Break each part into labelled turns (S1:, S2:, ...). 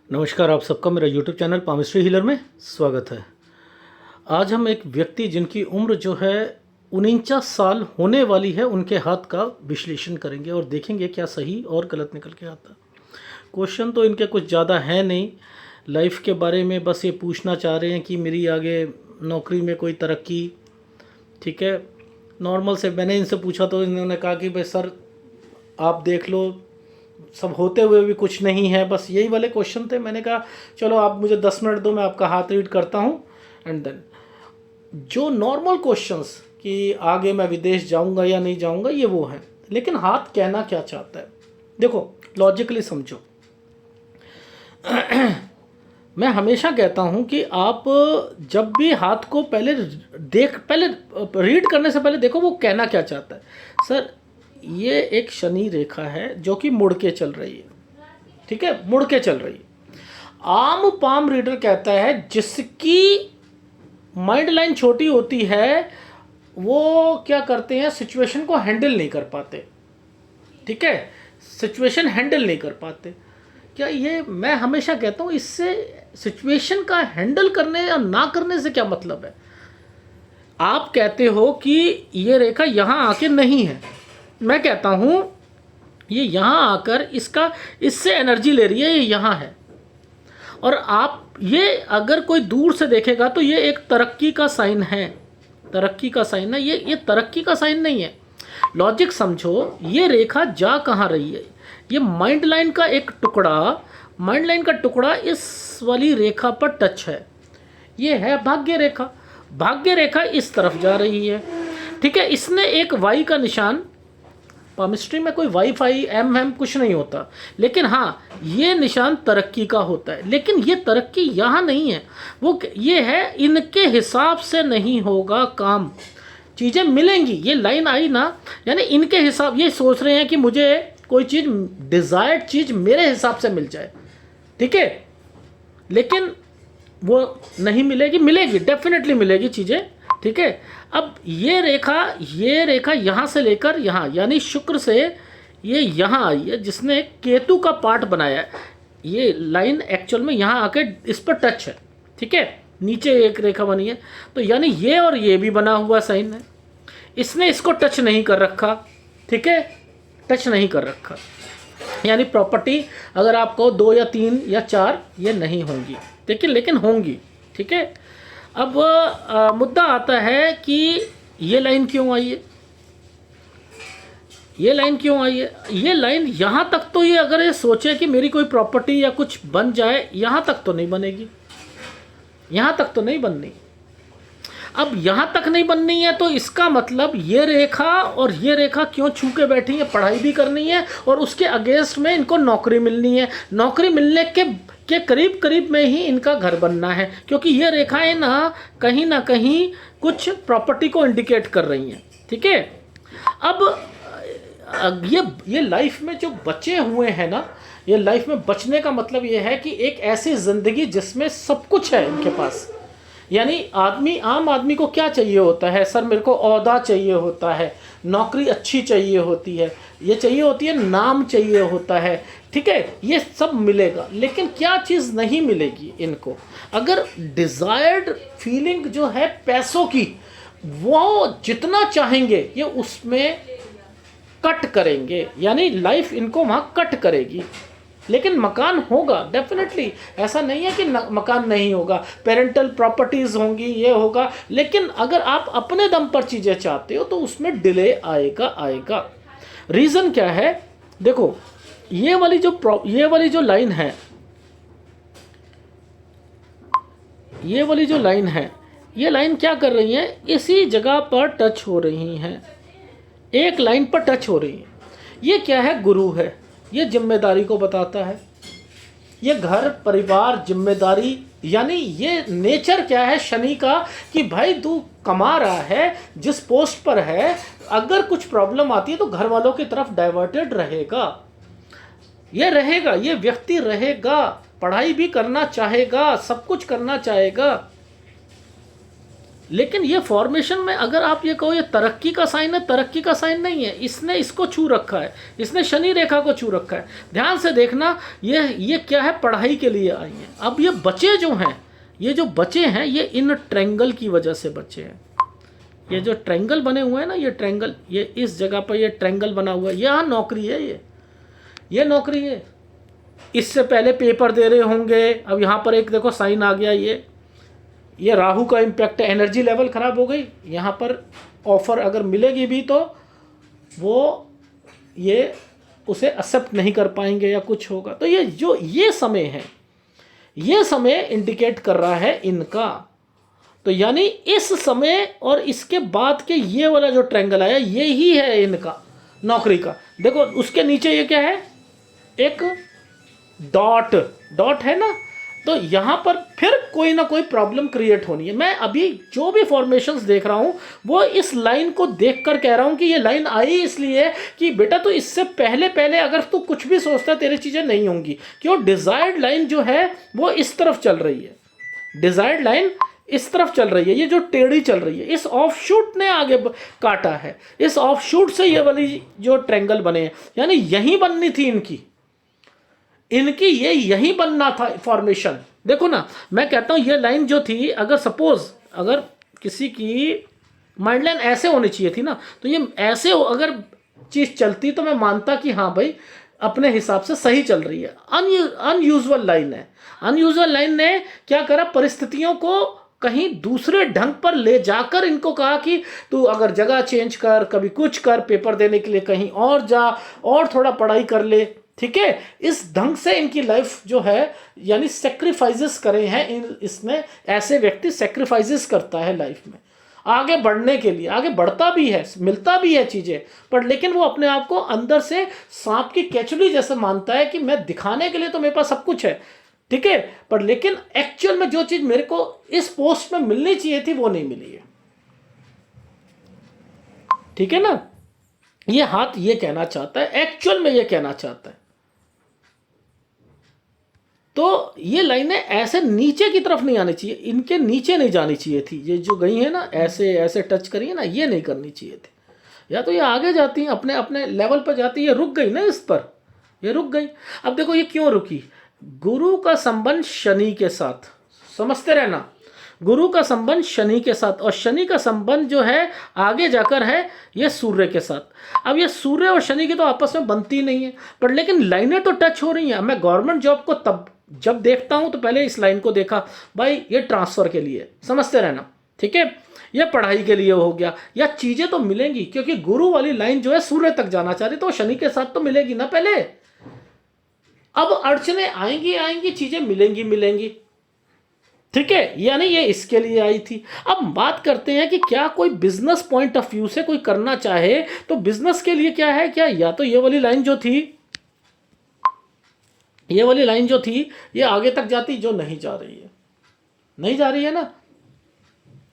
S1: नमस्कार, आप सबका मेरा यूट्यूब चैनल पामिस्ट्री हीलर में स्वागत है। आज हम एक व्यक्ति जिनकी उम्र जो है 49 साल होने वाली है, उनके हाथ का विश्लेषण करेंगे और देखेंगे क्या सही और गलत निकल के आता। क्वेश्चन तो इनके कुछ ज़्यादा है नहीं, लाइफ के बारे में बस ये पूछना चाह रहे हैं कि मेरी आगे नौकरी में कोई तरक्की, ठीक है। नॉर्मल से मैंने इनसे पूछा तो इन्होंने कहा कि भाई सर आप देख लो, सब होते हुए भी कुछ नहीं है, बस यही वाले क्वेश्चन थे। मैंने कहा चलो आप मुझे 10 मिनट दो, मैं आपका हाथ रीड करता हूँ। एंड देन जो नॉर्मल क्वेश्चंस कि आगे मैं विदेश जाऊँगा या नहीं जाऊँगा, ये वो हैं, लेकिन हाथ कहना क्या चाहता है देखो, लॉजिकली समझो। मैं हमेशा कहता हूँ कि आप जब भी हाथ को पहले रीड करने से पहले देखो वो कहना क्या चाहता है। सर ये एक शनि रेखा है जो कि मुड़ के चल रही है, ठीक है, मुड़ के चल रही है। आम पाम रीडर कहता है जिसकी माइंड लाइन छोटी होती है वो क्या करते हैं, सिचुएशन को हैंडल नहीं कर पाते, ठीक है, सिचुएशन हैंडल नहीं कर पाते। क्या ये मैं हमेशा कहता हूँ, इससे सिचुएशन का हैंडल करने या ना करने से क्या मतलब है। आप कहते हो कि ये रेखा यहाँ आके नहीं है, मैं कहता हूँ ये यहाँ आकर इससे एनर्जी ले रही है, ये यहाँ है। और आप ये अगर कोई दूर से देखेगा तो ये एक तरक्की का साइन है, तरक्की का साइन है, ये तरक्की का साइन नहीं है। लॉजिक समझो, ये रेखा जा कहाँ रही है, ये माइंड लाइन का एक टुकड़ा, माइंड लाइन का टुकड़ा इस वाली रेखा पर टच है, ये है भाग्य रेखा। भाग्य रेखा इस तरफ जा रही है, ठीक है। इसने एक वाई का निशान, पामिस्ट्री में कोई वाईफाई एम कुछ नहीं होता, लेकिन हाँ ये निशान तरक्की का होता है। लेकिन ये तरक्की यहाँ नहीं है, वो ये है इनके हिसाब से नहीं होगा काम, चीज़ें मिलेंगी। ये लाइन आई ना, यानी इनके हिसाब, ये सोच रहे हैं कि मुझे कोई चीज़, डिज़ायर्ड चीज़ मेरे हिसाब से मिल जाए, ठीक है, लेकिन वो नहीं मिलेगी, मिलेगी डेफिनेटली मिलेगी चीज़ें, ठीक है। अब ये रेखा यहाँ से लेकर यहाँ, यानी शुक्र से ये यहाँ आई है, जिसने केतु का पार्ट बनाया है। ये लाइन एक्चुअल में यहाँ आके इस पर टच है, ठीक है, नीचे एक रेखा बनी है, तो यानी ये और ये भी बना हुआ साइन है। इसने इसको टच नहीं कर रखा, ठीक है, टच नहीं कर रखा, यानी प्रॉपर्टी अगर आप कहो 2 या 3 या 4 ये नहीं होंगी, लेकिन होंगी, ठीक है। अब मुद्दा आता है कि ये लाइन क्यों आई है, ये लाइन क्यों आई है। ये लाइन यहाँ तक तो ये अगर ये सोचे कि मेरी कोई प्रॉपर्टी या कुछ बन जाए, यहाँ तक तो नहीं बनेगी, यहाँ तक तो नहीं बननी। अब यहाँ तक नहीं बननी है तो इसका मतलब ये रेखा और ये रेखा क्यों छू के बैठी है, पढ़ाई भी करनी है और उसके अगेंस्ट में इनको नौकरी मिलनी है। नौकरी मिलने के करीब करीब में ही इनका घर बनना है, क्योंकि ये रेखाएं ना कहीं कुछ प्रॉपर्टी को इंडिकेट कर रही हैं, ठीक है। अब ये लाइफ में जो बचे हुए हैं ना, ये लाइफ में बचने का मतलब ये है कि एक ऐसी ज़िंदगी जिसमें सब कुछ है इनके पास। यानी आम आदमी को क्या चाहिए होता है, सर मेरे को ओहदा चाहिए होता है, नौकरी अच्छी चाहिए होती है, ये चाहिए होती है, नाम चाहिए होता है, ठीक है, ये सब मिलेगा। लेकिन क्या चीज़ नहीं मिलेगी इनको, अगर डिज़ायर्ड फीलिंग जो है पैसों की, वो जितना चाहेंगे ये उसमें कट करेंगे, यानी लाइफ इनको वहाँ कट करेगी। लेकिन मकान होगा डेफिनेटली, ऐसा नहीं है कि मकान नहीं होगा, पेरेंटल प्रॉपर्टीज़ होंगी, ये होगा। लेकिन अगर आप अपने दम पर चीज़ें चाहते हो तो उसमें डिले आएगा। रीज़न क्या है, देखो ये वाली जो लाइन है, ये वाली जो लाइन है, ये लाइन क्या कर रही है, इसी जगह पर टच हो रही हैं, एक लाइन पर टच हो रही है। ये क्या है, गुरु है, ये जिम्मेदारी को बताता है, ये घर परिवार जिम्मेदारी, यानी ये नेचर क्या है शनि का कि भाई तू कमा रहा है, जिस पोस्ट पर है, अगर कुछ प्रॉब्लम आती है तो घर वालों की तरफ डाइवर्टेड रहेगा, ये रहेगा, ये व्यक्ति रहेगा, पढ़ाई भी करना चाहेगा, सब कुछ करना चाहेगा, लेकिन ये फॉर्मेशन में अगर आप ये कहो ये तरक्की का साइन है, तरक्की का साइन नहीं है। इसने इसको छू रखा है, इसने शनि रेखा को छू रखा है। ध्यान से देखना, ये क्या है, पढ़ाई के लिए आई है। अब ये बचे जो हैं, ये जो बचे हैं, ये इन ट्रायंगल की वजह से बचे हैं। ये जो ट्रायंगल बने हुए हैं ना, ये ट्रायंगल, ये इस जगह पर ये ट्रायंगल बना हुआ है, यहाँ नौकरी है, ये नौकरी है। इससे पहले पेपर दे रहे होंगे, अब यहाँ पर एक देखो साइन आ गया, ये राहु का इम्पैक्ट है, एनर्जी लेवल ख़राब हो गई। यहाँ पर ऑफ़र अगर मिलेगी भी तो वो ये उसे एक्सेप्ट नहीं कर पाएंगे या कुछ होगा। तो ये समय है, ये समय इंडिकेट कर रहा है इनका। तो यानी इस समय और इसके बाद के ये वाला जो ट्रायंगल आया, ये ही है इनका नौकरी का। देखो उसके नीचे ये क्या है, एक डॉट है ना। तो यहाँ पर फिर कोई ना कोई प्रॉब्लम क्रिएट होनी है। मैं अभी जो भी फॉर्मेशंस देख रहा हूँ वो इस लाइन को देखकर कह रहा हूँ कि ये लाइन आई इसलिए कि बेटा तो इससे पहले अगर तू कुछ भी सोचता है तेरी चीज़ें नहीं होंगी। क्यों, डिज़ायर्ड लाइन जो है वो इस तरफ चल रही है, डिज़ायर्ड लाइन इस तरफ चल रही है, ये जो टेढ़ी चल रही है, इस ऑफशूट ने आगे काटा है, इस ऑफशूट से ये वाली जो ट्रायंगल बने हैं, यानी यहीं बननी थी इनकी ये यहीं बनना था फॉर्मेशन। देखो ना, मैं कहता हूँ ये लाइन जो थी, अगर सपोज अगर किसी की माइंड लाइन ऐसे होनी चाहिए थी ना, तो ये ऐसे अगर चीज़ चलती तो मैं मानता कि हाँ भाई अपने हिसाब से सही चल रही है। अनयूजुअल लाइन है। अनयूजुअल लाइन ने क्या करा, परिस्थितियों को कहीं दूसरे ढंग पर ले जाकर इनको कहा कि तू अगर जगह चेंज कर, कभी कुछ कर, पेपर देने के लिए कहीं और जा, और थोड़ा पढ़ाई कर ले। ठीक है, इस ढंग से इनकी लाइफ जो है, यानी सेक्रीफाइसेस करे हैं इसमें। ऐसे व्यक्ति सेक्रीफाइसेस करता है लाइफ में आगे बढ़ने के लिए, आगे बढ़ता भी है, मिलता भी है चीज़ें, पर लेकिन वो अपने आप को अंदर से सांप की केचुली जैसे मानता है कि मैं दिखाने के लिए तो मेरे पास सब कुछ है, ठीक है, पर लेकिन एक्चुअल में जो चीज़ मेरे को इस पोस्ट में मिलनी चाहिए थी वो नहीं मिली है। ठीक है ना, ये हाथ ये कहना चाहता है, एक्चुअल में ये कहना चाहता है। तो ये लाइनें ऐसे नीचे की तरफ नहीं आनी चाहिए, इनके नीचे नहीं जानी चाहिए थी। ये जो गई है ना, ऐसे ऐसे टच करिए ना, ये नहीं करनी चाहिए थी। या तो ये आगे जाती हैं, अपने अपने लेवल पर जाती है, ये रुक गई ना इस पर, ये रुक गई। अब देखो ये क्यों रुकी, गुरु का संबंध शनि के साथ, समझते रहना, गुरु का संबंध शनि के साथ, और शनि का संबंध जो है आगे जाकर है ये सूर्य के साथ। अब ये सूर्य और शनि की तो आपस में बनती नहीं है, पर लेकिन लाइनें तो टच हो रही हैं। मैं गवर्नमेंट जॉब को तब जब देखता हूं तो पहले इस लाइन को देखा, भाई ये ट्रांसफ़र के लिए, समझते रहना, ठीक है, ये पढ़ाई के लिए हो गया, या चीज़ें तो मिलेंगी, क्योंकि गुरु वाली लाइन जो है सूर्य तक जाना चाह रही, तो शनि के साथ तो मिलेगी ना पहले। अब अड़चने आएंगी, चीज़ें मिलेंगी, ठीक है, यानी ये इसके लिए आई थी। अब बात करते हैं कि क्या कोई बिजनेस पॉइंट ऑफ व्यू से कोई करना चाहे तो बिजनेस के लिए क्या है, क्या या तो ये वाली लाइन जो थी, ये वाली लाइन जो थी ये आगे तक जाती, जो नहीं जा रही है ना।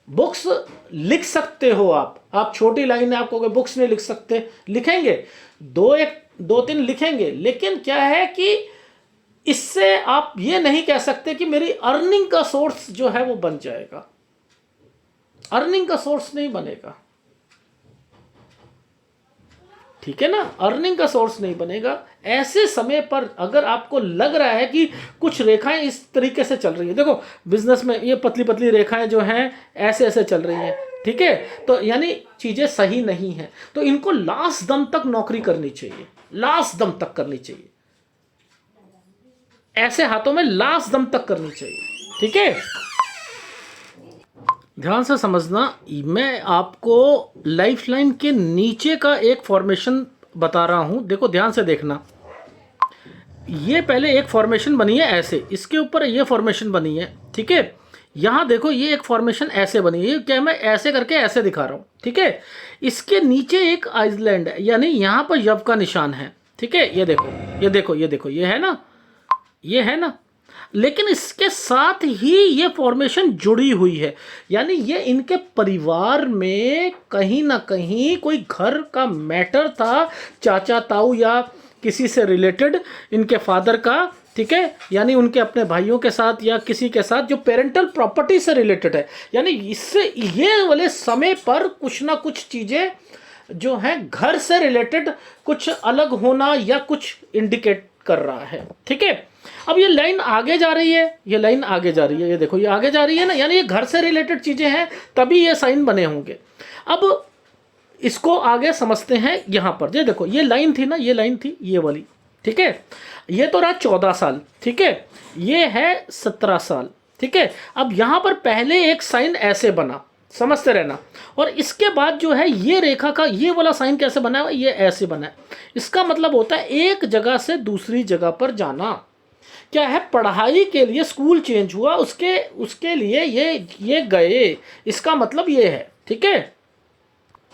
S1: बुक्स लिख सकते हो आप छोटी लाइन है, आपको कोई बुक्स नहीं लिख सकते, लिखेंगे, दो तीन लिखेंगे, लेकिन क्या है कि इससे आप ये नहीं कह सकते कि मेरी अर्निंग का सोर्स जो है वो बन जाएगा। अर्निंग का सोर्स नहीं बनेगा, ठीक है ना, अर्निंग का सोर्स नहीं बनेगा। ऐसे समय पर अगर आपको लग रहा है कि कुछ रेखाएं इस तरीके से चल रही हैं, देखो बिजनेस में ये पतली पतली रेखाएं जो हैं ऐसे ऐसे चल रही हैं, ठीक है, तो यानी चीज़ें सही नहीं हैं, तो इनको लास्ट दम तक नौकरी करनी चाहिए, लास्ट दम तक करनी चाहिए, ऐसे हाथों में लास्ट दम तक करनी चाहिए, ठीक है। ध्यान से समझना, मैं आपको लाइफ लाइन के नीचे का एक फॉर्मेशन बता रहा हूं, देखो ध्यान से देखना। ये पहले एक फॉर्मेशन बनी है ऐसे, इसके ऊपर ये फॉर्मेशन बनी है, ठीक है, यहाँ देखो ये एक फॉर्मेशन ऐसे बनी है, क्या मैं ऐसे करके ऐसे दिखा रहा हूँ, ठीक है। इसके नीचे एक आइसलैंड है, यानी यहाँ पर यव का निशान है, ठीक है, ये देखो ये है ना, ये है ना, लेकिन इसके साथ ही ये फॉर्मेशन जुड़ी हुई है, यानी ये इनके परिवार में कहीं ना कहीं कोई घर का मैटर था, चाचा ताऊ या किसी से रिलेटेड इनके फादर का ठीक है, यानी उनके अपने भाइयों के साथ या किसी के साथ जो पेरेंटल प्रॉपर्टी से रिलेटेड है, यानी इससे ये वाले समय पर कुछ ना कुछ चीज़ें जो हैं घर से रिलेटेड कुछ अलग होना या कुछ इंडिकेट कर रहा है। ठीक है, अब ये लाइन आगे जा रही है, ये लाइन आगे जा रही है, ये देखो ये आगे जा रही है ना, यानी ये घर से रिलेटेड चीज़ें हैं तभी ये साइन बने होंगे। अब इसको आगे समझते हैं। यहाँ पर ये देखो ये लाइन थी ना, ये लाइन थी ये वाली, ठीक है, ये तो रहा 14 साल, ठीक है, ये है 17 साल, ठीक है। अब यहाँ पर पहले एक साइन ऐसे बना, समझते रहना, और इसके बाद जो है ये रेखा का ये वाला साइन कैसे बना है, ये ऐसे बना है। इसका मतलब होता है एक जगह से दूसरी जगह पर जाना। क्या है, पढ़ाई के लिए स्कूल चेंज हुआ, उसके लिए ये गए, इसका मतलब ये है। ठीक है,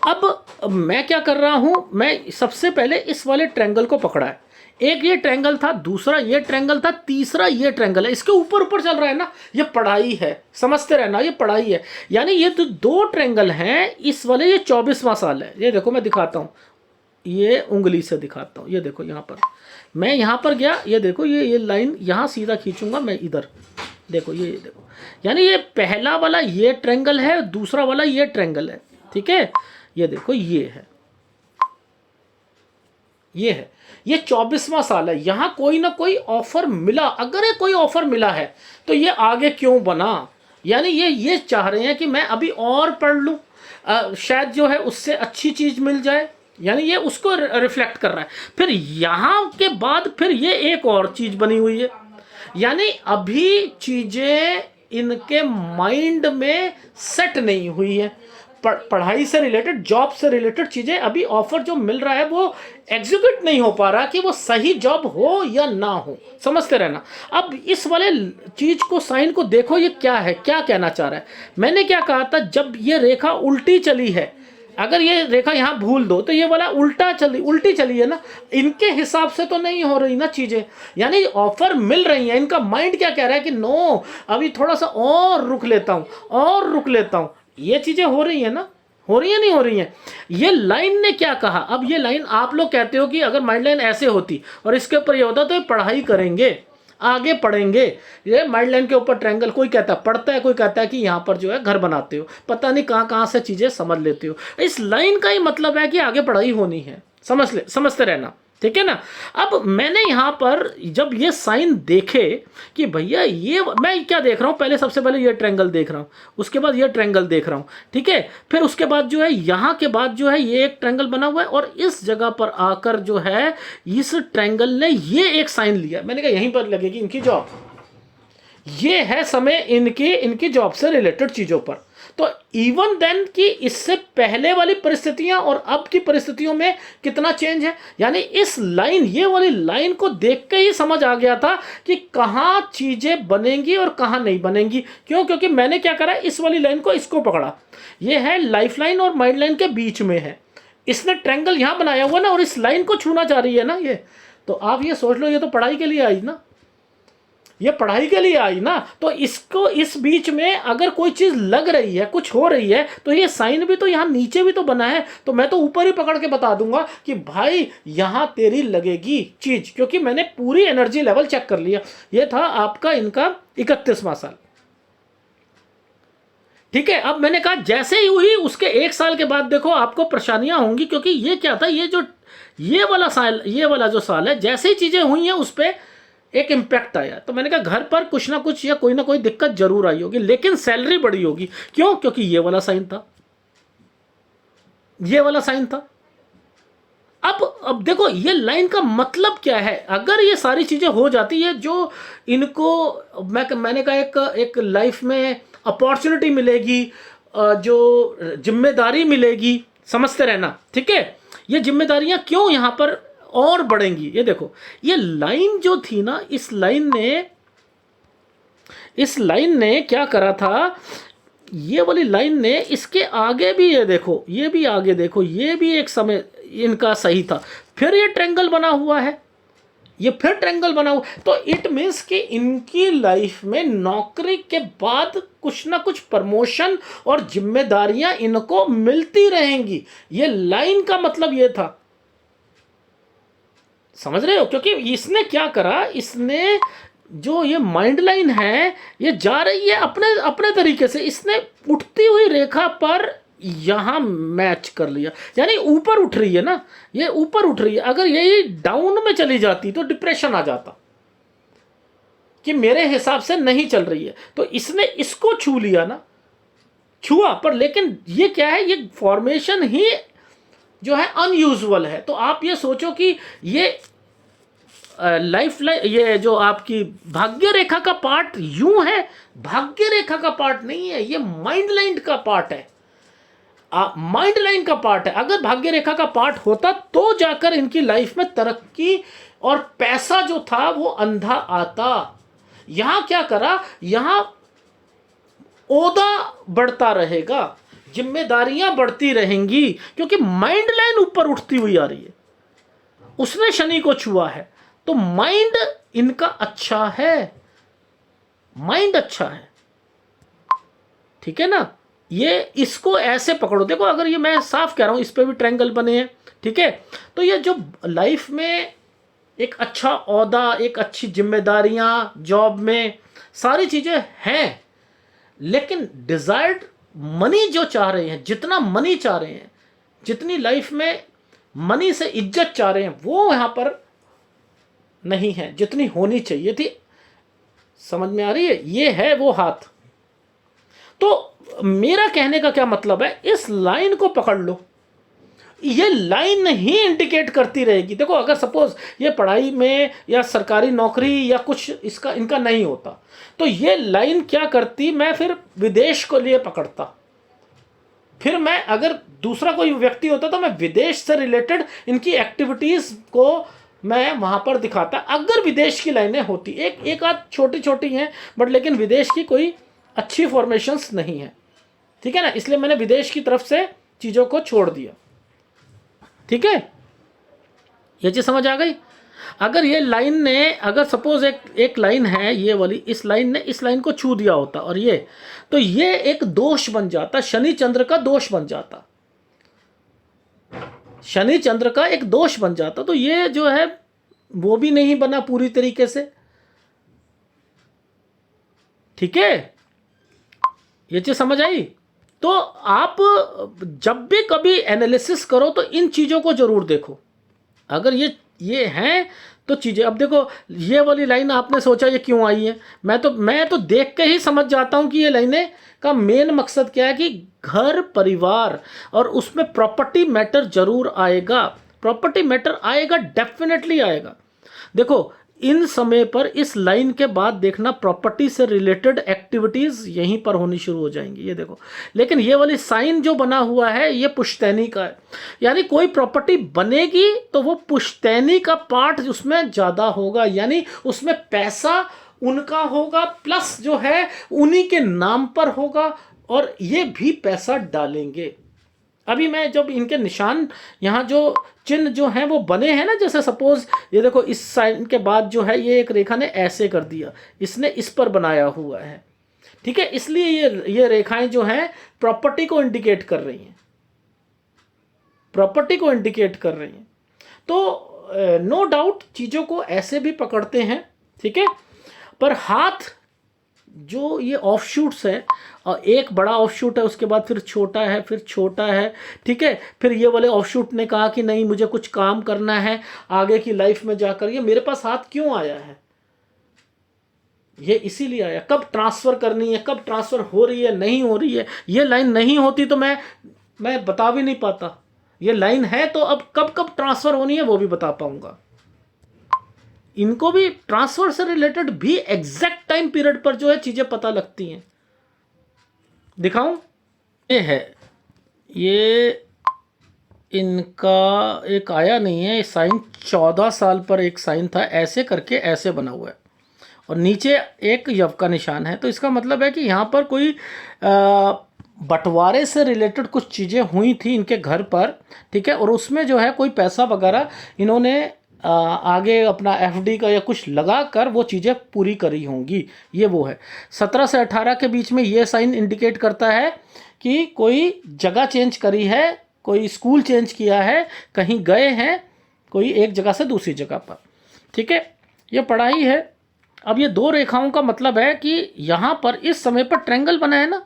S1: अब मैं क्या कर रहा हूं, मैं सबसे पहले इस वाले ट्रायंगल को पकड़ा है। एक ये ट्रायंगल था, दूसरा ये ट्रायंगल था, तीसरा ये ट्रायंगल है, इसके ऊपर ऊपर चल रहा है ना, ये पढ़ाई है, समझते रहना, ये पढ़ाई है। यानी ये तो दो ट्रायंगल हैं इस वाले, ये 24वां साल है। ये देखो मैं दिखाता हूँ, ये उंगली से दिखाता हूँ, ये देखो यहाँ पर मैं यहाँ पर गया, ये देखो ये लाइन यहाँ सीधा खींचूंगा मैं इधर, देखो ये देखो, यानी ये पहला वाला ये ट्रायंगल है, दूसरा वाला ये ट्रायंगल है। ठीक है, ये देखो ये है, ये 24वां साल है। यहाँ कोई ना कोई ऑफर मिला, अगर ये कोई ऑफर मिला है तो ये आगे क्यों बना, यानी ये चाह रहे हैं कि मैं अभी और पढ़ लूँ, शायद जो है उससे अच्छी चीज़ मिल जाए, यानी ये उसको रिफ्लेक्ट कर रहा है। फिर यहाँ के बाद फिर ये एक और चीज़ बनी हुई है, यानी अभी चीज़ें इनके माइंड में सेट नहीं हुई है। पढ़ाई से रिलेटेड, जॉब से रिलेटेड चीज़ें अभी ऑफर जो मिल रहा है वो एग्जीक्यूट नहीं हो पा रहा कि वो सही जॉब हो या ना हो, समझते रहना। अब इस वाले चीज़ को, साइन को देखो, ये क्या है, क्या कहना चाह रहा है। मैंने क्या कहा था, जब ये रेखा उल्टी चली है, अगर ये रेखा यहाँ भूल दो तो ये वाला उल्टी चली है ना, इनके हिसाब से तो नहीं हो रही ना चीज़ें, यानी ऑफर मिल रही है, इनका माइंड क्या कह रहा है कि नो अभी थोड़ा सा और रुक लेता हूँ, और रुक लेता हूँ। ये चीज़ें हो रही है ना, हो रही है नहीं हो रही हैं। ये लाइन ने क्या कहा, अब ये लाइन आप लोग कहते हो कि अगर माइंड लाइन ऐसे होती और इसके ऊपर ये होता तो ये पढ़ाई करेंगे, आगे पढ़ेंगे। ये माइंड लाइन के ऊपर ट्रायंगल, कोई कहता है पढ़ता है, कोई कहता है कि यहाँ पर जो है घर बनाते हो, पता नहीं कहाँ से चीज़ें समझ लेते हो। इस लाइन का ही मतलब है कि आगे पढ़ाई होनी है, समझते रहना। ठीक है ना। अब मैंने यहाँ पर जब ये साइन देखे कि भैया ये मैं क्या देख रहा हूँ, पहले सबसे पहले ये ट्रायंगल देख रहा हूँ, उसके बाद ये ट्रायंगल देख रहा हूँ, ठीक है, फिर उसके बाद जो है यहाँ के बाद जो है ये एक ट्रायंगल बना हुआ है, और इस जगह पर आकर जो है इस ट्रायंगल ने ये एक साइन लिया। मैंने कहा यहीं पर लगेगी इनकी जॉब, ये है समय इनकी जॉब से रिलेटेड चीज़ों पर। तो इवन देन कि इससे पहले वाली परिस्थितियां और अब की परिस्थितियों में कितना चेंज है, यानी इस लाइन, ये वाली लाइन को देख के ही समझ आ गया था कि कहाँ चीज़ें बनेंगी और कहाँ नहीं बनेंगी। क्यों? क्योंकि मैंने क्या करा, इस वाली लाइन को इसको पकड़ा, ये है लाइफ लाइन और माइंड लाइन के बीच में है, इसने ट्रायंगल यहाँ बनाया हुआ ना, और इस लाइन को छूना चाह रही है ना ये। तो आप ये सोच लो, ये तो पढ़ाई के लिए आई ना, ये पढ़ाई के लिए आई ना, तो इसको इस बीच में अगर कोई चीज़ लग रही है, कुछ हो रही है, तो ये साइन भी तो यहाँ नीचे भी तो बना है, तो मैं तो ऊपर ही पकड़ के बता दूंगा कि भाई यहाँ तेरी लगेगी चीज़, क्योंकि मैंने पूरी एनर्जी लेवल चेक कर लिया। ये था आपका इनका 31वां साल। ठीक है, अब मैंने कहा जैसे ही हुई उसके 1 साल के बाद देखो आपको परेशानियां होंगी, क्योंकि ये क्या था, ये वाला जो साल है, जैसे ही चीज़ें हुई हैं उस पर एक इम्पैक्ट आया। तो मैंने कहा घर पर कुछ ना कुछ या कोई ना कोई दिक्कत जरूर आई होगी, लेकिन सैलरी बड़ी होगी। क्यों? क्योंकि ये वाला साइन था, ये वाला साइन था। अब देखो ये लाइन का मतलब क्या है, अगर ये सारी चीजें हो जाती है जो इनको मैंने कहा एक लाइफ में अपॉर्चुनिटी मिलेगी, जो जिम्मेदारी मिलेगी, समझते रहना। ठीक है, ये जिम्मेदारियां क्यों यहां पर और बढ़ेंगी। ये देखो ये लाइन जो थी ना, इस लाइन ने क्या करा था, ये वाली लाइन ने इसके आगे भी, ये देखो ये भी आगे देखो, ये भी एक समय इनका सही था, फिर ये ट्रायंगल बना हुआ है, ये फिर ट्रायंगल बना हुआ। तो इट मीन्स कि इनकी लाइफ में नौकरी के बाद कुछ ना कुछ प्रमोशन और जिम्मेदारियां इनको मिलती रहेंगी। ये लाइन का मतलब ये था, समझ रहे हो? क्योंकि इसने क्या करा, इसने जो ये माइंड लाइन है ये जा रही है अपने अपने तरीके से, इसने उठती हुई रेखा पर यहाँ मैच कर लिया, यानी ऊपर उठ रही है ना, ये ऊपर उठ रही है। अगर यही डाउन में चली जाती तो डिप्रेशन आ जाता कि मेरे हिसाब से नहीं चल रही है। तो इसने इसको छू लिया ना, छुआ पर, लेकिन ये क्या है, ये फॉर्मेशन ही जो है अनयूजुअल है। तो आप ये सोचो कि ये लाइफ लाइन, ये जो आपकी भाग्य रेखा का पार्ट यूं है, भाग्य रेखा का पार्ट नहीं है, ये माइंड लाइन का पार्ट है, माइंड लाइन का पार्ट है। अगर भाग्य रेखा का पार्ट होता तो जाकर इनकी लाइफ में तरक्की और पैसा जो था वो अंधा आता। यहां क्या करा, यहां ओदा बढ़ता रहेगा, जिम्मेदारियां बढ़ती रहेंगी, क्योंकि माइंड लाइन ऊपर उठती हुई आ रही है। उसने शनि को छुआ है, तो माइंड इनका अच्छा है, माइंड अच्छा है, ठीक है ना। ये इसको ऐसे पकड़ो, देखो अगर ये मैं साफ कह रहा हूं, इस पे भी ट्रायंगल बने हैं, ठीक है। तो ये जो लाइफ में एक अच्छा ओहदा, एक अच्छी जिम्मेदारियां, जॉब में सारी चीजें हैं, लेकिन डिजायर्ड मनी जो चाह रहे हैं, जितना मनी चाह रहे हैं, जितनी लाइफ में मनी से इज्जत चाह रहे हैं, वो यहां पर नहीं है जितनी होनी चाहिए थी। समझ में आ रही है? ये है वो हाथ। तो मेरा कहने का क्या मतलब है, इस लाइन को पकड़ लो, ये लाइन ही इंडिकेट करती रहेगी। देखो अगर सपोज ये पढ़ाई में या सरकारी नौकरी या कुछ इसका इनका नहीं होता, तो ये लाइन क्या करती, मैं फिर विदेश को लिए पकड़ता, फिर मैं अगर दूसरा कोई व्यक्ति होता तो मैं विदेश से रिलेटेड इनकी एक्टिविटीज को मैं वहां पर दिखाता। अगर विदेश की लाइनें होती, एक एक आध छोटी छोटी हैं बट, लेकिन विदेश की कोई अच्छी फॉर्मेशंस नहीं है, ठीक है ना, इसलिए मैंने विदेश की तरफ से चीजों को छोड़ दिया, ठीक है। ये चीज समझ आ गई? अगर ये लाइन ने, अगर सपोज एक लाइन है ये वाली, इस लाइन ने इस लाइन को छू दिया होता और ये, तो ये एक दोष बन जाता, शनि चंद्र का दोष बन जाता, शनि चंद्र का एक दोष बन जाता। तो ये जो है वो भी नहीं बना पूरी तरीके से, ठीक है। ये चीज समझ आई? तो आप जब भी कभी एनालिसिस करो तो इन चीजों को जरूर देखो। अगर ये हैं तो चीजें, अब देखो ये वाली लाइन आपने सोचा ये क्यों आई है, मैं तो देख के ही समझ जाता हूं कि ये लाइनें का मेन मकसद क्या है, कि घर परिवार और उसमें प्रॉपर्टी मैटर जरूर आएगा, प्रॉपर्टी मैटर आएगा, डेफिनेटली आएगा। देखो इन समय पर इस लाइन के बाद देखना प्रॉपर्टी से रिलेटेड एक्टिविटीज यहीं पर होनी शुरू हो जाएंगी, ये देखो। लेकिन ये वाली साइन जो बना हुआ है ये पुश्तैनी का है, यानी कोई प्रॉपर्टी बनेगी तो वो पुश्तैनी का पार्ट उसमें ज़्यादा होगा, यानी उसमें पैसा उनका होगा, प्लस जो है उन्हीं के नाम पर होगा, और ये भी पैसा डालेंगे। अभी मैं जब इनके निशान यहाँ जो चिन्ह जो हैं वो बने हैं ना, जैसे सपोज ये देखो इस साइन के बाद जो है ये एक रेखा ने ऐसे कर दिया, इसने इस पर बनाया हुआ है, ठीक है। इसलिए ये रेखाएं जो हैं प्रॉपर्टी को इंडिकेट कर रही हैं, प्रॉपर्टी को इंडिकेट कर रही हैं। तो नो डाउट चीज़ों को ऐसे भी पकड़ते हैं, ठीक है। पर हाथ जो ये ऑफशूट्स हैं, और एक बड़ा ऑफशूट है, उसके बाद फिर छोटा है, फिर छोटा है, ठीक है। फिर ये वाले ऑफशूट ने कहा कि नहीं मुझे कुछ काम करना है आगे की लाइफ में जाकर। ये मेरे पास हाथ क्यों आया है, ये इसीलिए आया, कब ट्रांसफ़र करनी है, कब ट्रांसफ़र हो रही है नहीं हो रही है। ये लाइन नहीं होती तो मैं बता भी नहीं पाता, ये लाइन है तो अब कब कब ट्रांसफ़र होनी है वो भी बता पाऊंगा। इनको भी ट्रांसफर से रिलेटेड भी एग्जैक्ट टाइम पीरियड पर जो है चीजें पता लगती हैं। दिखाऊं? ये है, ये इनका एक आया नहीं है साइन, 14 साल पर एक साइन था, ऐसे करके ऐसे बना हुआ है, और नीचे एक यव का निशान है। तो इसका मतलब है कि यहाँ पर कोई बंटवारे से रिलेटेड कुछ चीज़ें हुई थी इनके घर पर, ठीक है, और उसमें जो है कोई पैसा वगैरह इन्होंने आगे अपना एफडी का या कुछ लगा कर वो चीज़ें पूरी करी होंगी। ये वो है 17 से 18 के बीच में ये साइन इंडिकेट करता है कि कोई जगह चेंज करी है, कोई स्कूल चेंज किया है, कहीं गए हैं, कोई एक जगह से दूसरी जगह पर, ठीक है, ये पढ़ाई है। अब ये दो रेखाओं का मतलब है कि यहाँ पर इस समय पर ट्रायंगल बना है ना,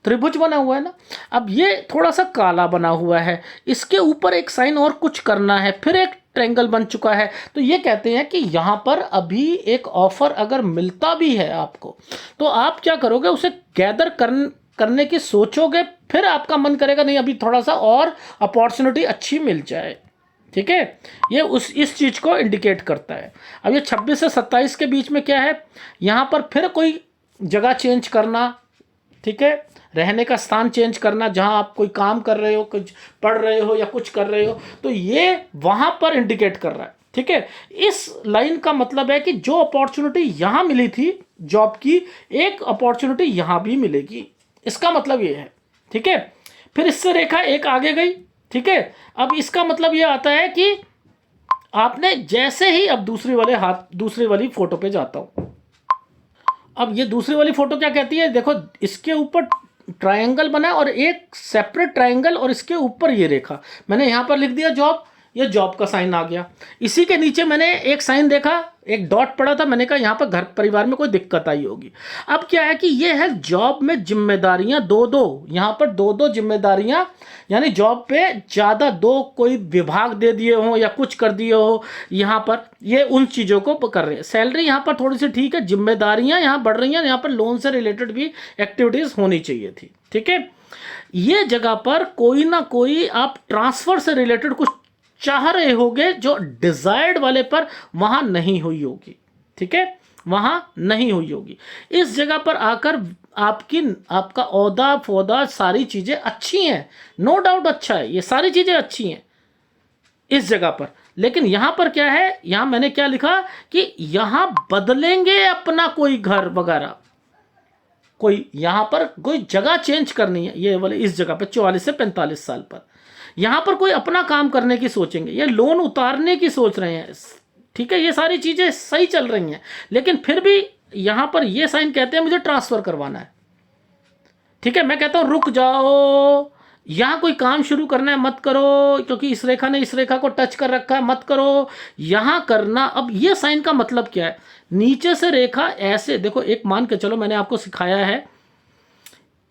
S1: त्रिभुज बना हुआ है ना। अब ये थोड़ा सा काला बना हुआ है, इसके ऊपर एक साइन और कुछ करना है, फिर एक ट्रायंगल बन चुका है। तो ये कहते हैं कि यहाँ पर अभी एक ऑफर अगर मिलता भी है आपको, तो आप क्या करोगे, उसे गैदर करने की सोचोगे, फिर आपका मन करेगा नहीं अभी थोड़ा सा और अपॉर्चुनिटी अच्छी मिल जाए, ठीक है। ये इस चीज़ को इंडिकेट करता है। अब ये 26 से 27 के बीच में क्या है, यहाँ पर फिर कोई जगह चेंज करना, ठीक है, रहने का स्थान चेंज करना, जहाँ आप कोई काम कर रहे हो, कुछ पढ़ रहे हो या कुछ कर रहे हो, तो ये वहाँ पर इंडिकेट कर रहा है, ठीक है। इस लाइन का मतलब है कि जो अपॉर्चुनिटी यहाँ मिली थी जॉब की, एक अपॉर्चुनिटी यहाँ भी मिलेगी, इसका मतलब ये है, ठीक है। फिर इससे रेखा एक आगे गई, ठीक है। अब इसका मतलब ये आता है कि आपने जैसे ही, अब दूसरी वाली फोटो पे जाता हूं। अब ये दूसरी वाली फोटो क्या कहती है, देखो इसके ऊपर ट्रायंगल बना और एक सेपरेट ट्रायंगल, और इसके ऊपर ये रेखा, मैंने यहां पर लिख दिया जॉब, ये जॉब का साइन आ गया। इसी के नीचे मैंने एक साइन देखा, एक डॉट पड़ा था, मैंने कहा यहाँ पर घर परिवार में कोई दिक्कत आई होगी। अब क्या है कि ये है जॉब में जिम्मेदारियां दो दो, यहाँ पर दो दो जिम्मेदारियां, यानी जॉब पे ज़्यादा दो कोई विभाग दे दिए हो या कुछ कर दिए हो, यहाँ पर ये उन चीज़ों को कर रहे हैं। सैलरी यहाँ पर थोड़ी सी ठीक है, जिम्मेदारियां यहाँ बढ़ रही हैं, यहाँ पर लोन से रिलेटेड भी एक्टिविटीज़ होनी चाहिए थी, ठीक है। ये जगह पर कोई ना कोई आप ट्रांसफ़र से रिलेटेड कुछ चाह रहे होगे, जो डिजायर्ड वाले पर वहां नहीं हुई होगी, ठीक है, वहां नहीं हुई होगी। इस जगह पर आकर आपका औदा फौदा सारी चीजें अच्छी हैं, नो डाउट अच्छा है, ये सारी चीजें अच्छी हैं इस जगह पर। लेकिन यहां पर क्या है, यहां मैंने क्या लिखा कि यहां बदलेंगे अपना कोई घर वगैरह, कोई यहां पर कोई जगह चेंज करनी है, ये वाले इस जगह पर 44 से 45 साल पर यहां पर कोई अपना काम करने की सोचेंगे, ये लोन उतारने की सोच रहे हैं, ठीक है, ये सारी चीजें सही चल रही हैं। लेकिन फिर भी यहां पर ये साइन कहते हैं मुझे ट्रांसफर करवाना है, ठीक है। मैं कहता हूं रुक जाओ, यहां कोई काम शुरू करना है मत करो, क्योंकि इस रेखा ने इस रेखा को टच कर रखा है, मत करो, यहां करना। अब ये साइन का मतलब क्या है, नीचे से रेखा ऐसे देखो, एक मान के चलो मैंने आपको सिखाया है,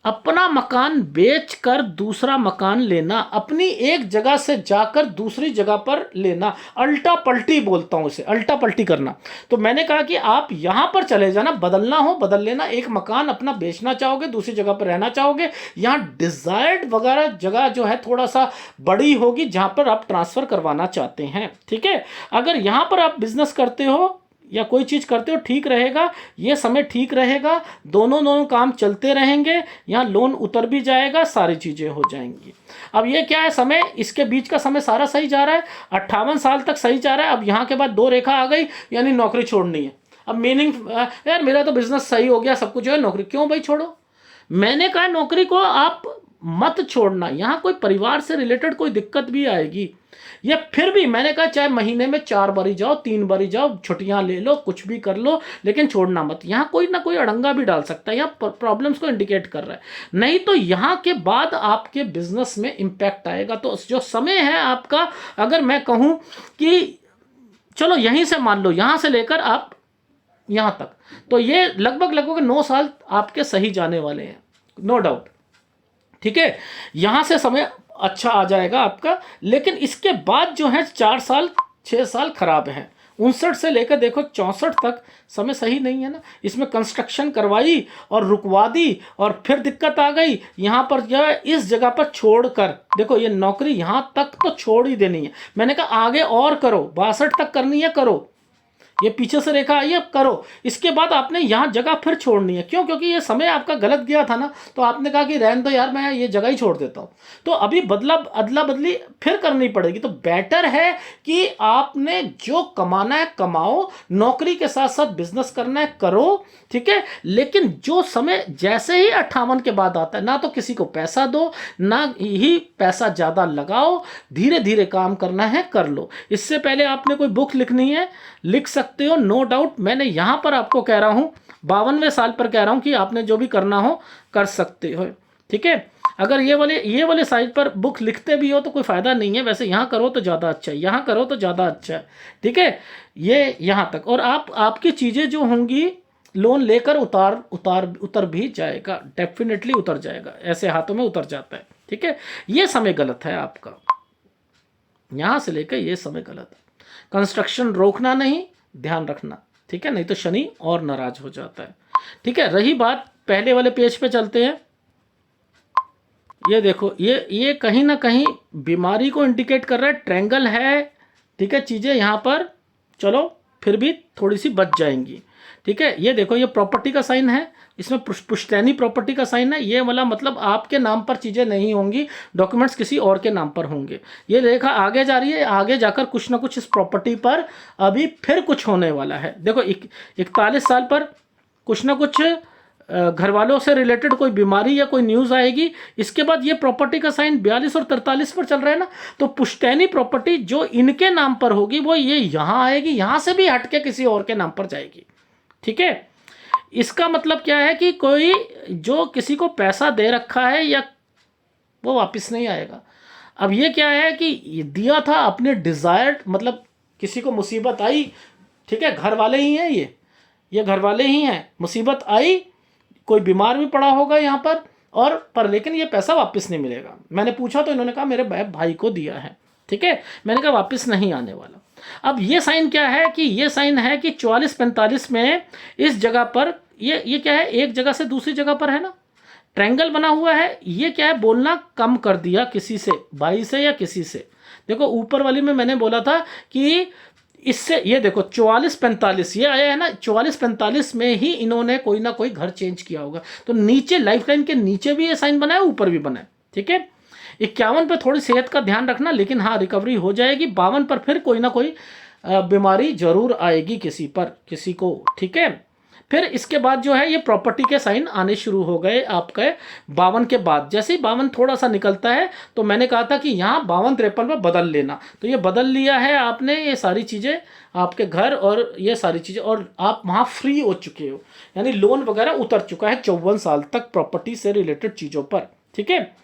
S1: अपना मकान बेचकर दूसरा मकान लेना, अपनी एक जगह से जाकर दूसरी जगह पर लेना, अल्टा पल्टी बोलता हूं इसे, अल्टा पल्टी करना। तो मैंने कहा कि आप यहां पर चले जाना, बदलना हो बदल लेना, एक मकान अपना बेचना चाहोगे, दूसरी जगह पर रहना चाहोगे, यहां डिजायर्ड वगैरह जगह जो है थोड़ा सा बड़ी होगी जहां पर आप ट्रांसफर करवाना चाहते हैं, ठीक है। अगर यहां पर आप बिजनेस करते हो या कोई चीज़ करते हो, ठीक रहेगा, ये समय ठीक रहेगा, दोनों काम चलते रहेंगे, यहाँ लोन उतर भी जाएगा, सारी चीज़ें हो जाएंगी। अब ये क्या है, समय इसके बीच का समय सारा सही जा रहा है, 58 साल तक सही जा रहा है। अब यहाँ के बाद दो रेखा आ गई, यानी नौकरी छोड़नी है। अब मीनिंग, यार मेरा तो बिजनेस सही हो गया, सब कुछ है, नौकरी क्यों भाई छोड़ो। मैंने कहा नौकरी को आप मत छोड़ना, यहाँ कोई परिवार से रिलेटेड कोई दिक्कत भी आएगी, या फिर भी मैंने कहा चाहे महीने में 4 बारी जाओ, 3 बारी जाओ, छुट्टियां ले लो, कुछ भी कर लो, लेकिन छोड़ना मत। यहाँ कोई ना कोई अड़ंगा भी डाल सकता है, यहाँ प्रॉब्लम्स को इंडिकेट कर रहा है, नहीं तो यहाँ के बाद आपके बिजनेस में इंपैक्ट आएगा। तो जो समय है आपका, अगर मैं कहूँ कि चलो यहीं से मान लो, यहाँ से लेकर आप यहाँ तक, तो ये लगभग 9 साल आपके सही जाने वाले हैं, नो डाउट, ठीक है। यहाँ से समय अच्छा आ जाएगा आपका, लेकिन इसके बाद जो है 4 साल 6 साल खराब हैं। 59 से लेकर देखो 64 तक समय सही नहीं है ना, इसमें कंस्ट्रक्शन करवाई और रुकवा दी, और फिर दिक्कत आ गई यहाँ पर, जो है इस जगह पर छोड़कर देखो, ये नौकरी यहाँ तक तो छोड़ ही देनी है। मैंने कहा आगे और करो, 62 तक करनी है, करो, ये पीछे से रेखा आई है, करो। इसके बाद आपने यहाँ जगह फिर छोड़नी है, क्यों, क्योंकि ये समय आपका गलत गया था ना, तो आपने कहा कि रहने दो यार, मैं ये जगह ही छोड़ देता हूँ, तो अभी अदला बदली फिर करनी पड़ेगी। तो बेटर है कि आपने जो कमाना है कमाओ, नौकरी के साथ साथ बिजनेस करना है करो, ठीक है। लेकिन जो समय जैसे ही 58 के बाद आता है, ना तो किसी को पैसा दो, ना ही पैसा ज़्यादा लगाओ, धीरे धीरे काम करना है कर लो। इससे पहले आपने कोई बुक लिखनी है लिख सकते हो, नो डाउट। मैंने यहाँ पर आपको कह रहा हूँ 52वें साल पर कह रहा हूँ कि आपने जो भी करना हो कर सकते हो, ठीक है। अगर ये वाले साइड पर बुक लिखते भी हो तो कोई फ़ायदा नहीं है, वैसे यहाँ करो तो ज़्यादा अच्छा है, यहाँ करो तो ज़्यादा अच्छा है, ठीक है। ये यहाँ तक, और आपकी चीज़ें जो होंगी लोन लेकर उतर भी जाएगा, डेफिनेटली उतर जाएगा, ऐसे हाथों में उतर जाता है, ठीक है। ये समय गलत है आपका, यहाँ से लेकर ये समय गलत है। कंस्ट्रक्शन रोकना नहीं, ध्यान रखना, ठीक है, नहीं तो शनि और नाराज हो जाता है, ठीक है। रही बात, पहले वाले पेज पे चलते हैं। ये देखो, ये कहीं ना कहीं बीमारी को इंडिकेट कर रहा है, ट्रायंगल है, ठीक है। चीज़ें यहाँ पर चलो फिर भी थोड़ी सी बच जाएंगी, ठीक है। ये देखो, ये प्रॉपर्टी का साइन है, इसमें पुश्तैनी प्रॉपर्टी का साइन है, ये वाला मतलब आपके नाम पर चीज़ें नहीं होंगी, डॉक्यूमेंट्स किसी और के नाम पर होंगे। ये रेखा आगे जा रही है, आगे जाकर कुछ ना कुछ इस प्रॉपर्टी पर अभी फिर कुछ होने वाला है। देखो 41 साल पर कुछ ना कुछ घर वालों से रिलेटेड कोई बीमारी या कोई न्यूज़ आएगी। इसके बाद ये प्रॉपर्टी का साइन 42 और 43 पर चल रहा है ना, तो पुश्तैनी प्रॉपर्टी जो इनके नाम पर होगी वो ये यहाँ आएगी, यहाँ से भी हटके किसी और के नाम पर जाएगी, ठीक है। इसका मतलब क्या है कि कोई जो किसी को पैसा दे रखा है या वो वापस नहीं आएगा। अब ये क्या है कि ये दिया था अपने डिज़ायर्ड, मतलब किसी को मुसीबत आई, ठीक है, घर वाले ही हैं, ये घर वाले ही हैं, मुसीबत आई, कोई बीमार भी पड़ा होगा यहाँ पर लेकिन ये पैसा वापस नहीं मिलेगा। मैंने पूछा तो इन्होंने कहा मेरे भाई को दिया है, ठीक है। मैंने कहा वापस नहीं आने वाला। अब ये साइन क्या है कि ये साइन है कि 44-45 में इस जगह पर ये क्या है, एक जगह से दूसरी जगह पर है ना, ट्रायंगल बना हुआ है। ये क्या है, बोलना कम कर दिया किसी से, भाई से या किसी से। देखो ऊपर वाली में मैंने बोला था कि इससे, ये देखो 44-45 ये आया है ना, 44-45 में ही इन्होंने कोई ना कोई घर चेंज किया होगा। तो नीचे लाइफ लाइन के नीचे भी ये साइन बना है, ऊपर भी बना है, ठीक है। 51 पे थोड़ी सेहत का ध्यान रखना, लेकिन हाँ रिकवरी हो जाएगी। 52 पर फिर कोई ना कोई बीमारी जरूर आएगी किसी को, ठीक है। फिर इसके बाद जो है ये प्रॉपर्टी के साइन आने शुरू हो गए आपके 52 के बाद। जैसे ही 52 थोड़ा सा निकलता है तो मैंने कहा था कि यहाँ 52-53 में बदल लेना, तो ये बदल लिया है आपने, ये सारी चीज़ें आपके घर और ये सारी चीज़ें, और आप वहाँ फ्री हो चुके हो, यानी लोन वगैरह उतर चुका है 54 साल तक प्रॉपर्टी से रिलेटेड चीज़ों पर, ठीक है।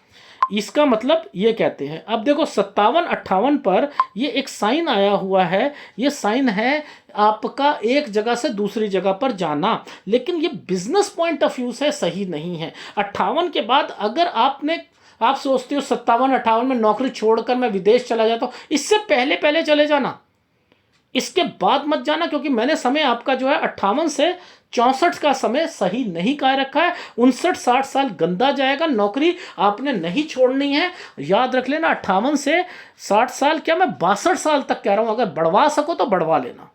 S1: इसका मतलब ये कहते हैं। अब देखो 57-58 पर ये एक साइन आया हुआ है, ये साइन है आपका एक जगह से दूसरी जगह पर जाना, लेकिन ये बिजनेस पॉइंट ऑफ व्यू से सही नहीं है। 58 के बाद अगर आप सोचते हो 57-58 में नौकरी छोड़कर मैं विदेश चला जाता हूँ, इससे पहले चले जाना, इसके बाद मत जाना, क्योंकि मैंने समय आपका जो है 58 से 64 का समय सही नहीं कह रखा है। 59-60 साल गंदा जाएगा, नौकरी आपने नहीं छोड़नी है, याद रख लेना। 58 से 60 साल क्या, मैं 62 साल तक कह रहा हूं, अगर बढ़वा सको तो बढ़वा लेना,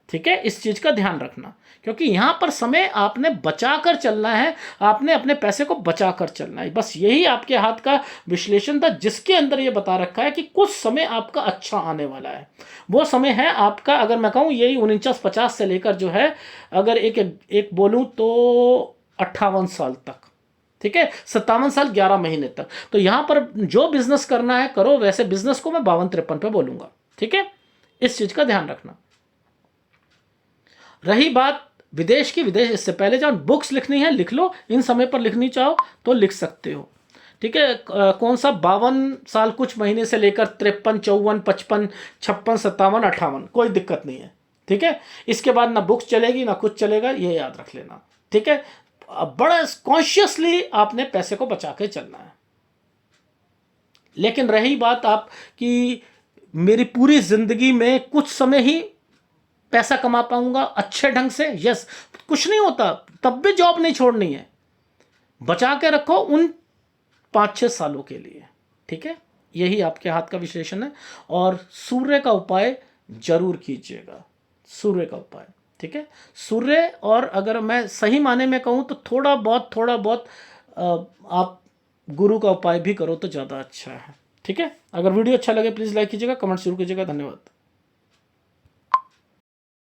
S1: ठीक है। इस चीज़ का ध्यान रखना, क्योंकि यहाँ पर समय आपने बचा कर चलना है, आपने अपने पैसे को बचा कर चलना है। बस यही आपके हाथ का विश्लेषण था, जिसके अंदर ये बता रखा है कि कुछ समय आपका अच्छा आने वाला है। वो समय है आपका, अगर मैं कहूँ यही 49-50 से लेकर जो है, अगर एक बोलूँ तो 58 साल तक, ठीक है, 57 साल 11 महीने तक। तो यहाँ पर जो बिजनेस करना है करो, वैसे बिजनेस को मैं 52-53 पे बोलूँगा, ठीक है। इस चीज़ का ध्यान रखना। रही बात विदेश की, विदेश इससे पहले जाओ, बुक्स लिखनी है लिख लो, इन समय पर लिखनी चाहो तो लिख सकते हो, ठीक है। कौन सा 52 साल कुछ महीने से लेकर 53, 54, 55, 56, 57, 58, कोई दिक्कत नहीं है, ठीक है। इसके बाद ना बुक्स चलेगी ना कुछ चलेगा, ये याद रख लेना, ठीक है। बड़ा कॉन्शियसली आपने पैसे को बचा के चलना है। लेकिन रही बात आप कि मेरी पूरी जिंदगी में कुछ समय ही पैसा कमा पाऊंगा अच्छे ढंग से, यस, कुछ नहीं होता, तब भी जॉब नहीं छोड़नी है, बचा के रखो उन 5-6 सालों के लिए, ठीक है। यही आपके हाथ का विश्लेषण है। और सूर्य का उपाय जरूर कीजिएगा, सूर्य का उपाय, ठीक है। सूर्य, और अगर मैं सही माने में कहूँ तो थोड़ा बहुत आप गुरु का उपाय भी करो तो ज़्यादा अच्छा है, ठीक है। अगर वीडियो अच्छा लगे प्लीज़ लाइक कीजिएगा, कमेंट जरूर कीजिएगा। धन्यवाद।